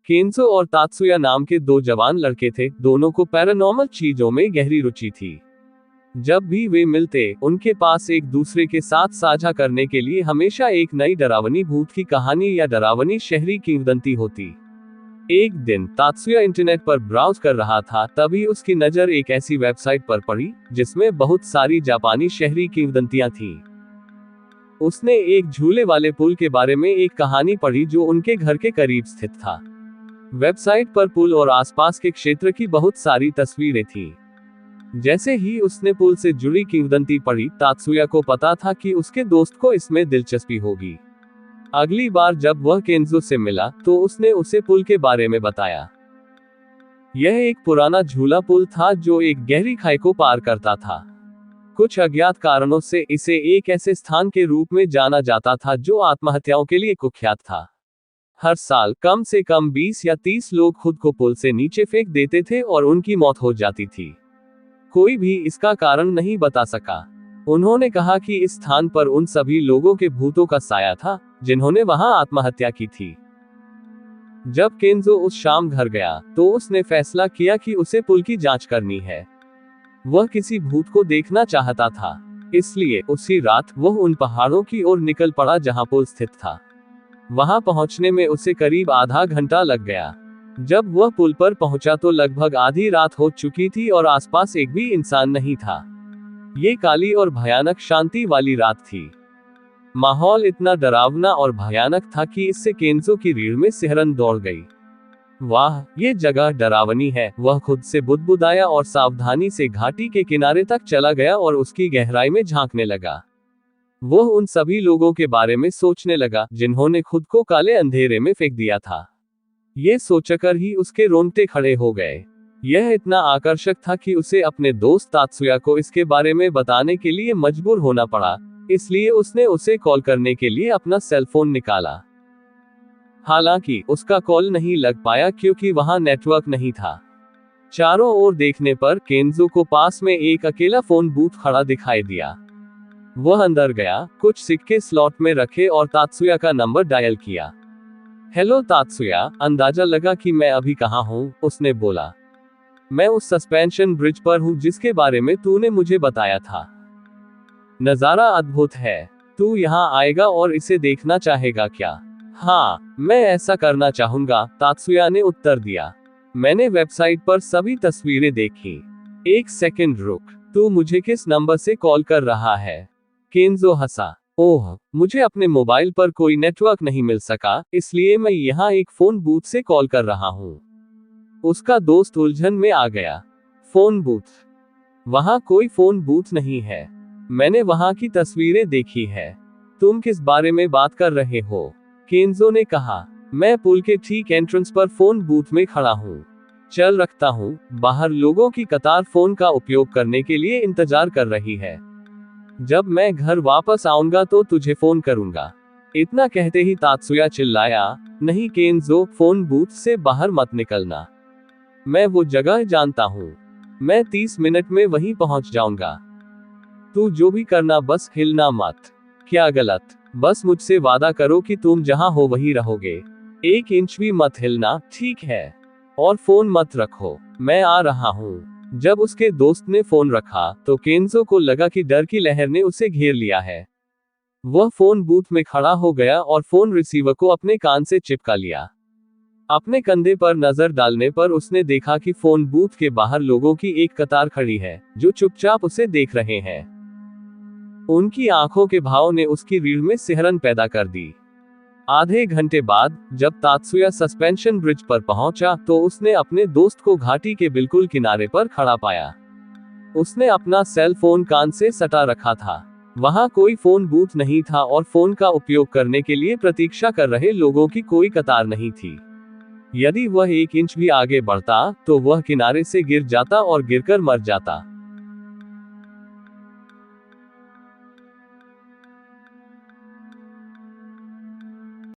केंजो और तात्सुया नाम के दो जवान लड़के थे, दोनों को पैरानॉर्मल चीजों में गहरी रुचि थी। जब भी वे मिलते, उनके पास एक दूसरे के साथ साझा करने के लिए हमेशा एक नई डरावनी भूत की कहानी या डरावनी शहरी किंवदंती होती। एक दिन तात्सुया इंटरनेट पर ब्राउज कर रहा था, तभी उसकी नजर एक ऐसी वेबसाइट पर पड़ी जिसमें बहुत सारी जापानी शहरी किंवदंतियां थीं। उसने एक झूले वाले पुल के बारे में एक कहानी पढ़ी जो उनके घर के करीब स्थित था। वेबसाइट पर पुल और आसपास के क्षेत्र की बहुत सारी तस्वीरें थीं। जैसे ही उसने पुल से जुड़ी किंवदंती पढ़ी, तात्सुया को पता था कि उसके दोस्त को इसमें दिलचस्पी होगी। अगली बार जब वह केंजो से मिला तो उसने उसे पुल के बारे में बताया। यह एक पुराना झूला पुल था जो एक गहरी खाई को पार करता था। कुछ अज्ञात कारणों से इसे एक ऐसे स्थान के रूप में जाना जाता था जो आत्महत्याओं के लिए कुख्यात था। हर साल कम से कम 20 या 30 लोग खुद को पुल से नीचे फेंक देते थे और उनकी मौत हो जाती थी। कोई भी इसका कारण नहीं बता सका। उन्होंने कहा कि इस स्थान पर उन सभी लोगों के भूतों का साया था जिन्होंने वहां आत्महत्या की थी। जब केंजो उस शाम घर गया तो उसने फैसला किया कि उसे पुल की जांच करनी है। वह किसी भूत को देखना चाहता था, इसलिए उसी रात वह उन पहाड़ों की ओर निकल पड़ा जहां पुल स्थित था। वहां पहुंचने में उसे करीब आधा घंटा लग गया। जब वह पुल पर पहुंचा तो लगभग आधी रात हो चुकी थी और आसपास एक भी इंसान नहीं था। ये काली और भयानक शांति वाली रात थी। माहौल इतना डरावना और भयानक था कि इससे केंजो की रीढ़ में सिहरन दौड़ गई। वाह, ये जगह डरावनी है, वह खुद से बुदबुदाया और सावधानी से घाटी के किनारे तक चला गया और उसकी गहराई में झांकने लगा। वह उन सभी लोगों के बारे में सोचने लगा जिन्होंने खुद को काले अंधेरे में फेंक दिया था। ये सोचकर ही उसके रोंगटे खड़े हो गए। यह इतना आकर्षक था कि उसे अपने दोस्त तात्सुया को इसके बारे में बताने के लिए मजबूर होना पड़ा, इसलिए उसने उसे कॉल करने के लिए अपना सेल फोन निकाला। हालांकि उसका कॉल नहीं लग पाया क्योंकि वहां नेटवर्क नहीं था। चारों ओर देखने पर केंजो को पास में एक अकेला फोन बूथ खड़ा दिखाई दिया। वह अंदर गया, कुछ सिक्के स्लॉट में रखे और तात्सुया का नंबर डायल किया। हेलो तात्सुया, अंदाजा लगा कि मैं अभी कहाँ हूँ, उसने बोला। मैं उस सस्पेंशन ब्रिज पर हूँ जिसके बारे में तूने मुझे बताया था। नजारा अद्भुत है। तू यहाँ आएगा और इसे देखना चाहेगा क्या? हाँ, मैं ऐसा करना चाहूंगा, तात्सुया ने उत्तर दिया। मैंने वेबसाइट पर सभी तस्वीरें देखी। एक सेकंड रुक, तू मुझे किस नंबर से कॉल कर रहा है? केंजो हंसा। ओह, मुझे अपने मोबाइल पर कोई नेटवर्क नहीं मिल सका, इसलिए मैं यहाँ एक फोन बूथ से कॉल कर रहा हूँ। उसका दोस्त उलझन में आ गया। Phone booth? वहां कोई फोन बूथ नहीं है। मैंने वहां की तस्वीरें देखी है। तुम किस बारे में बात कर रहे हो? केंजो ने कहा। मैं पुल के ठीक एंट्रेंस पर फोन बूथ में खड़ा हूँ। चल रखता हूँ, बाहर लोगों की कतार फोन का उपयोग करने के लिए इंतजार कर रही है। जब मैं घर वापस आऊंगा तो तुझे फोन करूंगा। इतना कहते ही तात्सुया चिल्लाया, नहीं केंजो, फोन बूथ से बाहर मत निकलना। मैं वो जगह जानता हूँ। मैं 30 मिनट में वहीं पहुंच जाऊंगा। तू जो भी करना, बस हिलना मत। क्या गलत? बस मुझसे वादा करो कि तुम जहां हो वहीं रहोगे। 1 इंच भी मत हिलना, ठीक है? और फोन मत रखो, मैं आ रहा हूँ। जब उसके दोस्त ने फोन रखा तो केंजो को लगा कि डर की लहर ने उसे घेर लिया है। वह फोन बूथ में खड़ा हो गया और फोन रिसीवर को अपने कान से चिपका लिया। अपने कंधे पर नजर डालने पर उसने देखा कि फोन बूथ के बाहर लोगों की एक कतार खड़ी है, जो चुपचाप उसे देख रहे हैं। उनकी आंखों के भाव ने उसकी रीढ़ में सिहरन पैदा कर दी। आधे घंटे बाद जब तात्सुया सस्पेंशन ब्रिज पर पहुंचा तो उसने अपने दोस्त को घाटी के बिल्कुल किनारे पर खड़ा पाया। उसने अपना सेल फोन कान से सटा रखा था। वहां कोई फोन बूथ नहीं था और फोन का उपयोग करने के लिए प्रतीक्षा कर रहे लोगों की कोई कतार नहीं थी। यदि वह 1 इंच भी आगे बढ़ता तो वह किनारे से गिर जाता और गिरकर मर जाता।